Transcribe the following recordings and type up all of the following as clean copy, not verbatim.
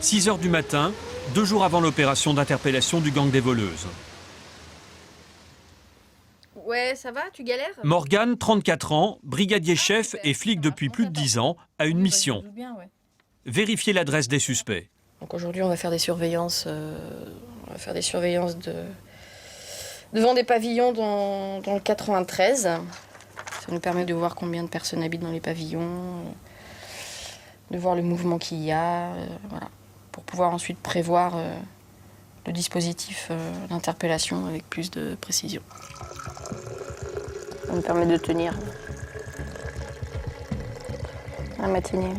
6 h du matin, 2 jours avant l'opération d'interpellation du gang des voleuses. Ouais, ça va, tu galères? Morgane, 34 ans, brigadier chef et flic depuis plus de 10 ans, a une mission. Vérifier l'adresse des suspects. Donc aujourd'hui, on va faire des surveillances, devant des pavillons dans le 93. Ça nous permet de voir combien de personnes habitent dans les pavillons, de voir le mouvement qu'il y a, voilà, pour pouvoir ensuite prévoir le dispositif d'interpellation avec plus de précision. Ça nous permet de tenir la matinée.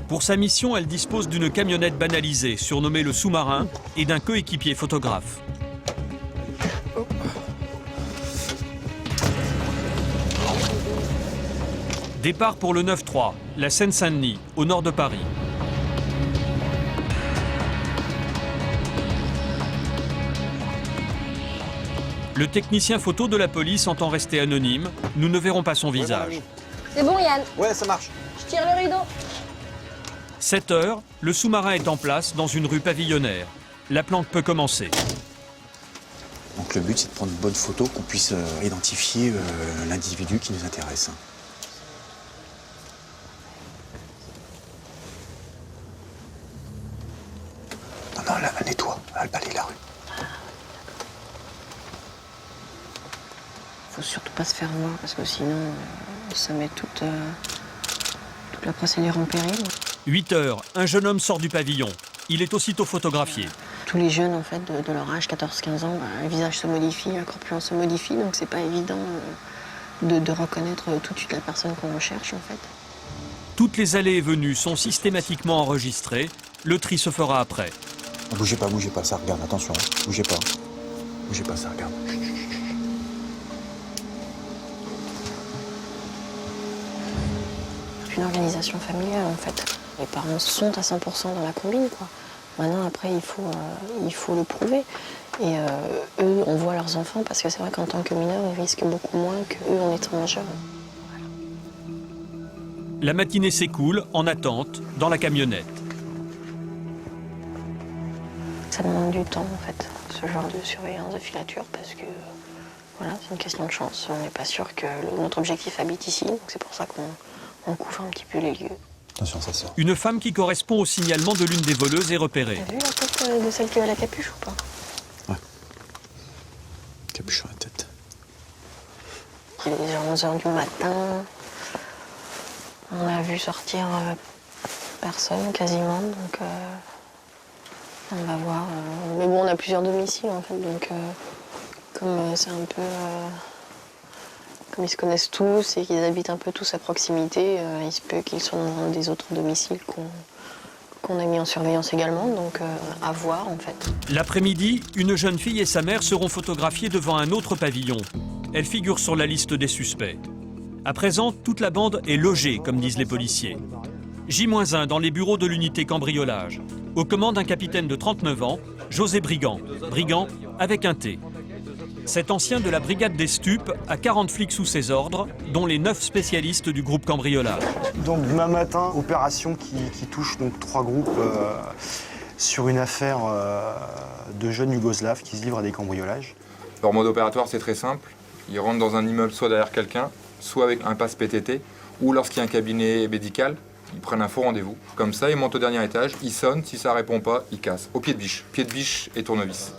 Pour sa mission, elle dispose d'une camionnette banalisée, surnommée le sous-marin, et d'un coéquipier photographe. Départ pour le 9-3, la Seine-Saint-Denis, au nord de Paris. Le technicien photo de la police entend rester anonyme. Nous ne verrons pas son visage. C'est bon, Yann? Ouais, ça marche. Je tire le rideau. 7 h, le sous-marin est en place dans une rue pavillonnaire. La planque peut commencer. Donc le but, c'est de prendre une bonne photo, qu'on puisse identifier l'individu qui nous intéresse. Non, là, elle nettoie, elle balaye la rue. Faut surtout pas se faire voir parce que sinon ça met toute la procédure en péril. 8 h, un jeune homme sort du pavillon. Il est aussitôt photographié. Tous les jeunes en fait de leur âge, 14-15 ans, le visage se modifie, la corpulence se modifie, donc c'est pas évident de reconnaître tout de suite la personne qu'on recherche en fait. Toutes les allées et venues sont systématiquement enregistrées. Le tri se fera après. Bougez pas, ça regarde, attention. Bougez pas, ça regarde. C'est une organisation familiale en fait. Les parents sont à 100% dans la combine quoi. Maintenant après il faut le prouver. Et eux on voit leurs enfants parce que c'est vrai qu'en tant que mineurs ils risquent beaucoup moins qu'eux en étant majeurs. La matinée s'écoule en attente dans la camionnette. Ça demande du temps en fait, ce genre de surveillance de filature parce que voilà, c'est une question de chance. On n'est pas sûr que notre objectif habite ici, donc c'est pour ça qu'on couvre un petit peu les lieux. Attention, ça sort. Une femme qui correspond au signalement de l'une des voleuses est repérée. T'as vu la tête de celle qui a la capuche ou pas? Ouais. Capuche sur la tête. Il est déjà 11 h du matin. On a vu sortir personne quasiment, donc on va voir. Mais bon, on a plusieurs domiciles en fait, donc comme c'est un peu... comme ils se connaissent tous et qu'ils habitent un peu tous à proximité, il se peut qu'ils soient dans un des autres domiciles qu'on a mis en surveillance également, donc à voir en fait. L'après-midi, une jeune fille et sa mère seront photographiées devant un autre pavillon. Elles figurent sur la liste des suspects. À présent, toute la bande est logée, comme disent les policiers. J-1 dans les bureaux de l'unité cambriolage. Aux commandes un capitaine de 39 ans, José Brigand. Brigand avec un T. Cet ancien de la brigade des stupes a 40 flics sous ses ordres, dont les 9 spécialistes du groupe cambriolage. Donc demain matin, opération qui touche donc 3 groupes sur une affaire de jeunes yougoslaves qui se livrent à des cambriolages. Leur mode opératoire, c'est très simple. Ils rentrent dans un immeuble soit derrière quelqu'un, soit avec un passe PTT, ou lorsqu'il y a un cabinet médical, ils prennent un faux rendez-vous. Comme ça, ils montent au dernier étage, ils sonnent, si ça répond pas, ils cassent. Au pied de biche et tournevis.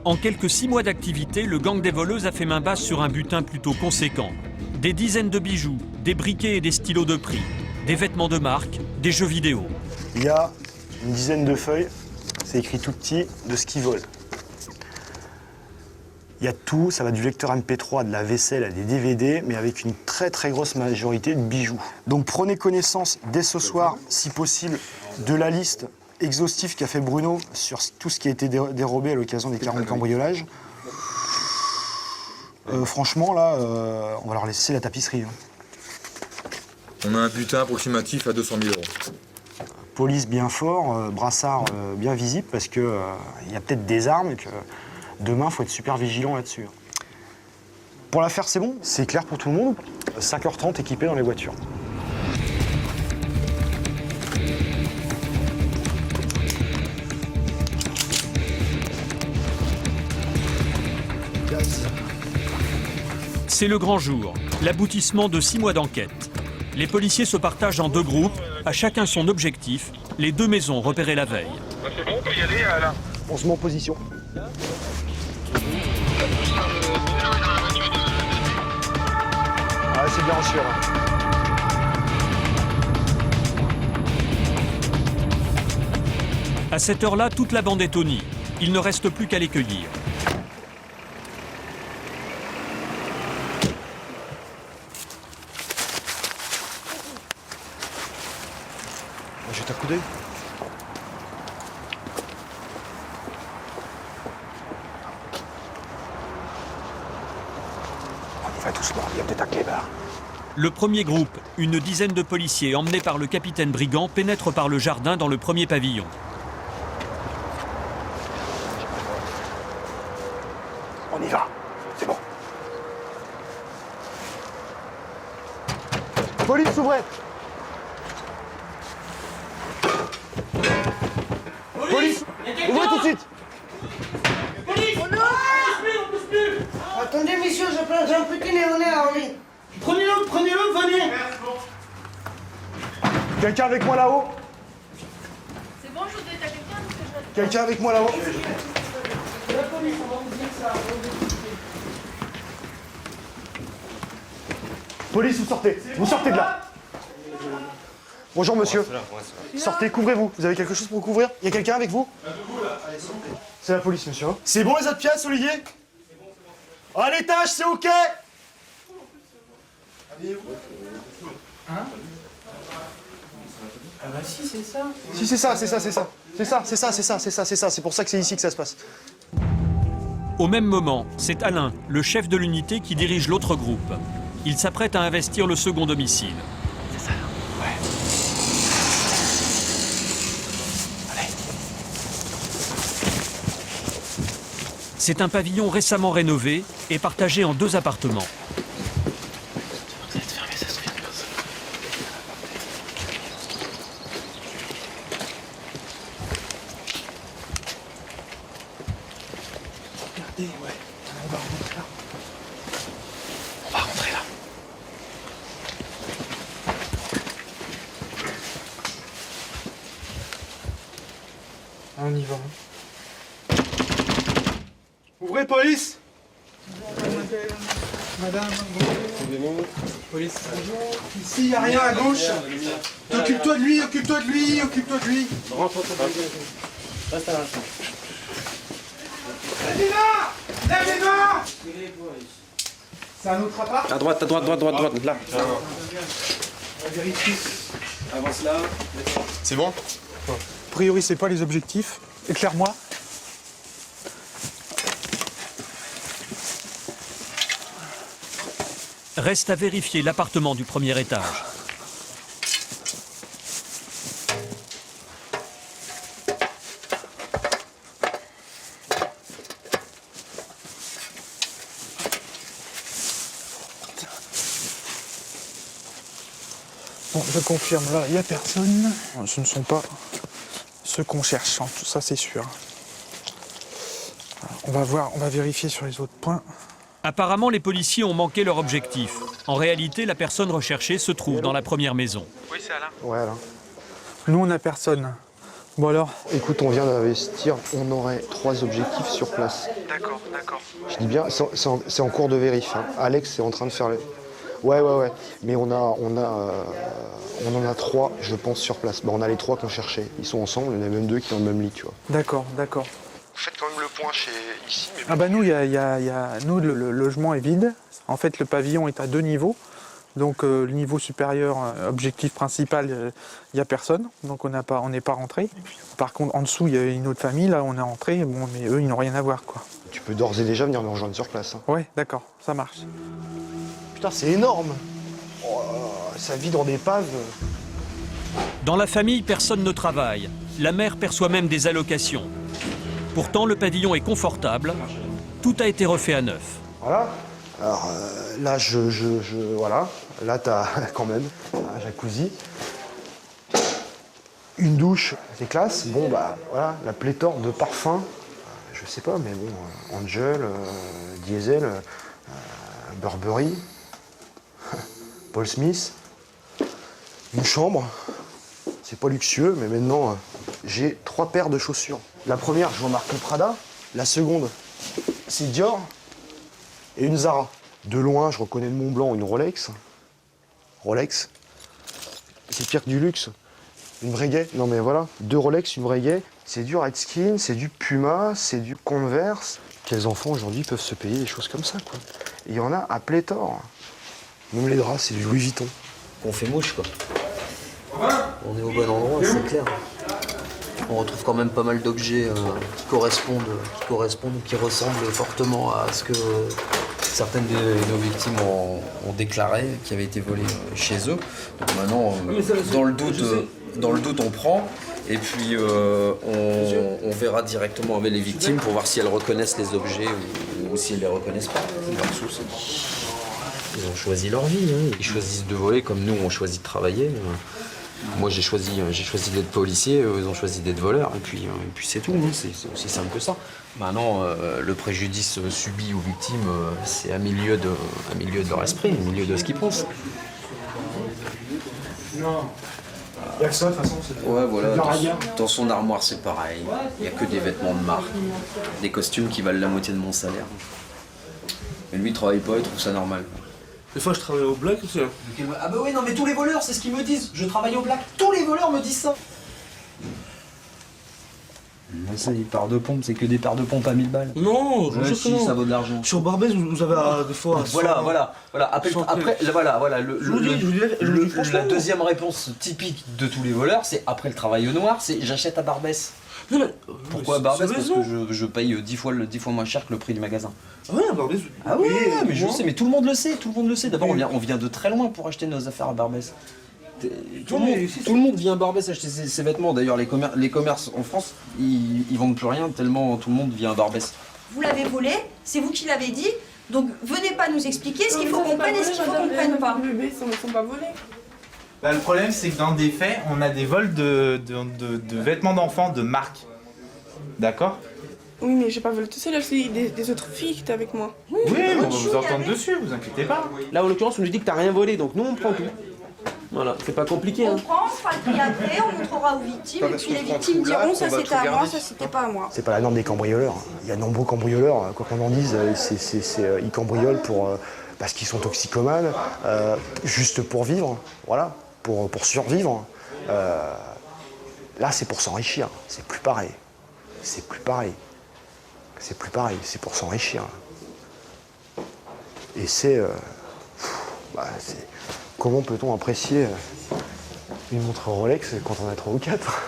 En quelques 6 mois d'activité, le gang des voleuses a fait main basse sur un butin plutôt conséquent. Des dizaines de bijoux, des briquets et des stylos de prix, des vêtements de marque, des jeux vidéo. Il y a une dizaine de feuilles, c'est écrit tout petit, de ce qu'ils volent. Il y a tout, ça va du lecteur MP3, de la vaisselle à des DVD, mais avec une très très grosse majorité de bijoux. Donc prenez connaissance dès ce soir, si possible, de la liste exhaustive qu'a fait Bruno sur tout ce qui a été dérobé à l'occasion des 40 cambriolages. Franchement, là, on va leur laisser la tapisserie. On a un butin approximatif à 200 000 €. Police bien fort, brassard bien visible, parce qu'il y a peut-être des armes et que demain, il faut être super vigilant là-dessus. Pour l'affaire, c'est bon, c'est clair pour tout le monde. 5 h 30 équipés dans les voitures. C'est le grand jour, l'aboutissement de 6 mois d'enquête. Les policiers se partagent en 2 groupes, à chacun son objectif, les 2 maisons repérées la veille. C'est bon, on peut y aller, Alain. On se met en position. Ah, c'est bien sûr. À cette heure-là, toute la bande est au nid. Il ne reste plus qu'à les cueillir. Jette un coup d'œil. On y va doucement, il y a peut-être un clébard. Le premier groupe, une dizaine de policiers emmenés par le capitaine Brigand, pénètre par le jardin dans le premier pavillon. On y va, c'est bon. Police, ouvrez. Police, ouvrez tout de suite. Attendez, messieurs, j'ai un petit néoné à enlever. Prenez-le, venez. Quelqu'un avec moi là-haut? C'est bon, je vous ai quelqu'un parce que je... Quelqu'un avec moi là-haut? La police, on va vous dire ça. Police, vous sortez de là. Bonjour monsieur. Sortez, couvrez-vous. Vous avez quelque chose pour vous couvrir? Il y a quelqu'un avec vous? C'est la police, monsieur. C'est bon les autres pièces, Olivier? À l'étage, c'est ok? Ah bah si, c'est ça. Si, c'est ça. C'est pour ça que c'est ici que ça se passe. Au même moment, c'est Alain, le chef de l'unité, qui dirige l'autre groupe. Il s'apprête à investir le second domicile. C'est un pavillon récemment rénové et partagé en 2 appartements. On y va. Ouvrez, police! Madame, bonjour. Police. Bonjour. Ici, il n'y a rien à gauche. Occupe-toi de lui. Rentre. Reste à l'instant. Lève les mains! C'est un autre appart? À droite, là. On vérifie. Avance là. C'est bon? A priori, c'est pas les objectifs. Éclaire-moi. Reste à vérifier l'appartement du premier étage. Bon, je confirme, là, il n'y a personne. Ce ne sont pas ceux qu'on cherche, tout ça c'est sûr. On va vérifier sur les autres points. Apparemment, les policiers ont manqué leur objectif. En réalité, la personne recherchée se trouve dans la première maison. Oui, c'est Alain. Ouais, Alain. Nous, on n'a personne. Bon alors? Écoute, on vient d'investir, on aurait 3 objectifs sur place. D'accord. Je dis bien, c'est en cours de vérif. Hein. Alex est en train de faire le... Ouais. Mais on en a 3, je pense, sur place. Bah, on a les 3 qu'on cherchait. Ils sont ensemble, il y en a même 2 qui sont dans le même lit, tu vois. D'accord. Faites quand même le point ici. Mais... Ah bah nous, nous le logement est vide. En fait, le pavillon est à 2 niveaux. Donc le niveau supérieur, objectif principal, il n'y a personne. Donc on n'est pas rentré. Par contre, en dessous, il y a une autre famille. Là, on est rentré. Bon, mais eux, ils n'ont rien à voir, quoi. Tu peux d'ores et déjà venir nous rejoindre sur place. Hein. Ouais, d'accord, ça marche. Putain, c'est énorme. Oh, ça vit dans des paves. Dans la famille, personne ne travaille. La mère perçoit même des allocations. Pourtant, le pavillon est confortable. Tout a été refait à neuf. Voilà. Alors là, voilà. Là, t'as quand même un jacuzzi. Une douche, c'est classe. Bon, bah voilà, la pléthore de parfums. Je sais pas, mais bon, Angel, Diesel, Burberry, Paul Smith. Une chambre. C'est pas luxueux, mais maintenant, j'ai 3 paires de chaussures. La première, je vois marqué Prada. La seconde, c'est Dior. Et une Zara. De loin, je reconnais le Mont Blanc, une Rolex. Rolex. C'est pire que du luxe. Une Breguet. Non mais voilà, 2 Rolex, une Breguet. C'est du Redskins, c'est du Puma, c'est du Converse. Quels enfants aujourd'hui peuvent se payer des choses comme ça, quoi. Il y en a à pléthore. Même les draps, c'est du Louis Vuitton. On fait mouche, quoi. On est au bon endroit, c'est clair. On retrouve quand même pas mal d'objets qui correspondent ou qui ressemblent fortement à ce que certaines de nos victimes ont déclaré, qui avaient été volés chez eux. Donc maintenant, dans le doute, on prend. Et puis on verra directement avec les victimes pour voir si elles reconnaissent les objets ou si elles les reconnaissent pas. Ils ont choisi leur vie, hein. Ils choisissent de voler comme nous on choisit de travailler. Moi j'ai choisi d'être policier, ils ont choisi d'être voleurs, et puis c'est tout, hein. C'est aussi simple que ça. Maintenant, le préjudice subi aux victimes, c'est à milieu de leur esprit, à milieu de ce qu'ils pensent. Non. Il y a que ça, de toute façon. Ouais, voilà. Dans son armoire, c'est pareil. Il n'y a que des vêtements de marque, des costumes qui valent la moitié de mon salaire. Mais lui, il travaille pas, il trouve ça normal. Des fois, je travaille au black aussi. Ah bah oui, non mais tous les voleurs, c'est ce qu'ils me disent. Je travaille au black. Tous les voleurs me disent ça. Ça, les paires de pompes, c'est que des paires de pompes à 1000 balles. Non, je Ouais, sais si, que non. ça vaut de l'argent. Sur Barbès, vous avez des fois. Voilà. Après, voilà. Je vous dis franchement. La deuxième réponse typique de tous les voleurs, c'est après le travail au noir, c'est j'achète à Barbès. Non, mais, Pourquoi à Barbès? Parce que je paye 10 fois moins cher que le prix du magasin. Ah ouais, à Barbès. Ah oui, mais je sais, mais tout le monde le sait, D'abord, on vient de très loin pour acheter nos affaires à Barbès. Tout le monde vient à Barbès acheter ses vêtements. D'ailleurs, les commerces en France, ils vendent plus rien tellement tout le monde vient à Barbès. Vous l'avez volé, c'est vous qui l'avez dit, donc venez pas nous expliquer ce qu'il faut qu'on prenne et ce qu'il faut qu'on prenne pas. Les bébés ne sont pas volés. Bah, le problème, c'est que dans des faits, on a des vols de vêtements d'enfants de marque. D'accord? Oui, mais j'ai pas volé tout seul, là, c'est des autres filles qui étaient avec moi. Oui, mais on va vous entendre dessus, vous inquiétez pas. Là, en l'occurrence, on nous dit que t'as rien volé, donc nous, on prend tout. Voilà, c'est pas compliqué. On Hein. prend, on fera le prix après, on montrera aux victimes, et puis les victimes diront ça c'était à moi, ça c'était pas à moi. C'est pas la norme des cambrioleurs. Il y a de nombreux cambrioleurs, quoi qu'on en dise, ils cambriolent parce qu'ils sont toxicomanes, juste pour vivre, voilà, pour survivre. Là, c'est pour s'enrichir, c'est plus pareil. C'est pour s'enrichir. Et comment peut-on apprécier une montre Rolex quand on a 3 ou 4?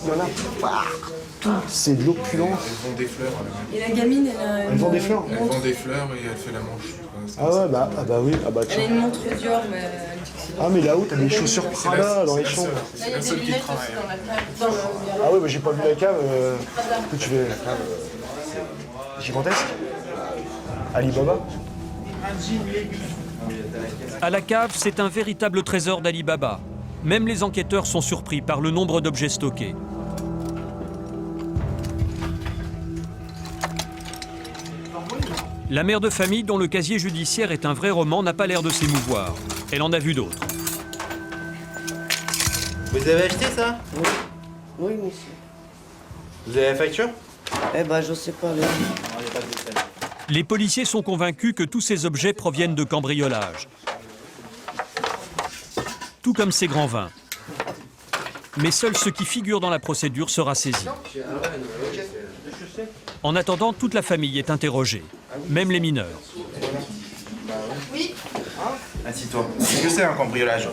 Il y en a partout, c'est de l'opulence. Elles vendent des fleurs. Et la gamine, Elle vend des fleurs. Elle vend des fleurs et elle fait la manche. Ah ouais, bah oui, Elle a une montre Dior, mais elle dit que c'est... Ah mais là-haut, t'as des chaussures Prada dans les chambres. Là, il y a des lunettes aussi dans la cave. Ah ouais, bah j'ai pas vu la cave. Que tu fais gigantesque. Alibaba. À la cave, c'est un véritable trésor d'Ali Baba. Même les enquêteurs sont surpris par le nombre d'objets stockés. La mère de famille, dont le casier judiciaire est un vrai roman, n'a pas l'air de s'émouvoir. Elle en a vu d'autres. Vous avez acheté ça? Oui, monsieur. Vous avez la facture? Eh ben, je sais pas. Les policiers sont convaincus que tous ces objets proviennent de cambriolage. Tout comme ces grands vins. Mais seul ce qui figure dans la procédure sera saisi. En attendant, toute la famille est interrogée, même les mineurs. Oui. Assis-toi. Qu'est-ce que c'est un cambriolage?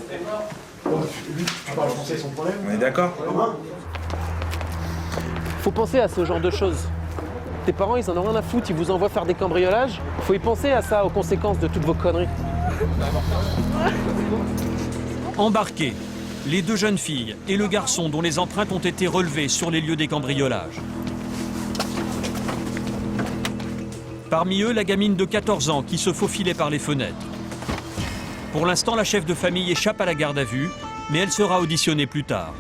Tu parles français sans problème. On est d'accord? Faut penser à ce genre de choses. Tes parents, ils en ont rien à foutre, ils vous envoient faire des cambriolages. Faut y penser à ça, aux conséquences de toutes vos conneries. Embarqués, les 2 jeunes filles et le garçon dont les empreintes ont été relevées sur les lieux des cambriolages. Parmi eux, la gamine de 14 ans qui se faufilait par les fenêtres. Pour l'instant, la chef de famille échappe à la garde à vue, mais elle sera auditionnée plus tard.